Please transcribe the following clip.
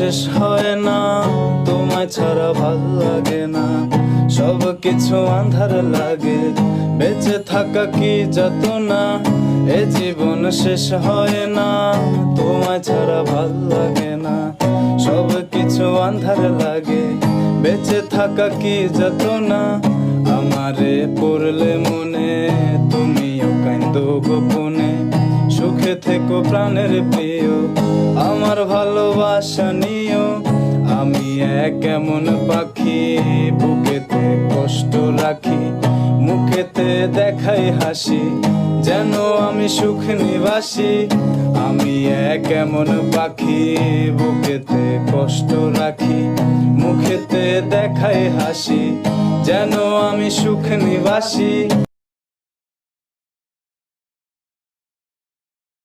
শেষ হয় না, তোমায় ছাড়া ভাল লাগে না, সব কিছু আন্ধার লাগে, বেঁচে থাকা কি যাতনা, এ জীবন শেষ হয় না, তোমায় ছাড়া ভাল লাগে না, সব কিছু আন্ধার লাগে, বেঁচে থাকা কি যাতনা। আমারে পড়লে মনে তুমিও কান্দো গোপনে, সুখে থেকো প্রাণের প্রিয়, আমার ভালোবাসা নিও। আমি এক এমন পাখি, বুকেতে কষ্ট রাখি, মুখেতে দেখাই হাসি, যেন আমি সুখ নিবাসী। আমি এক এমন পাখি, বুকেতে কষ্ট রাখি, মুখেতে দেখাই হাসি, যেন আমি সুখ নিবাসী।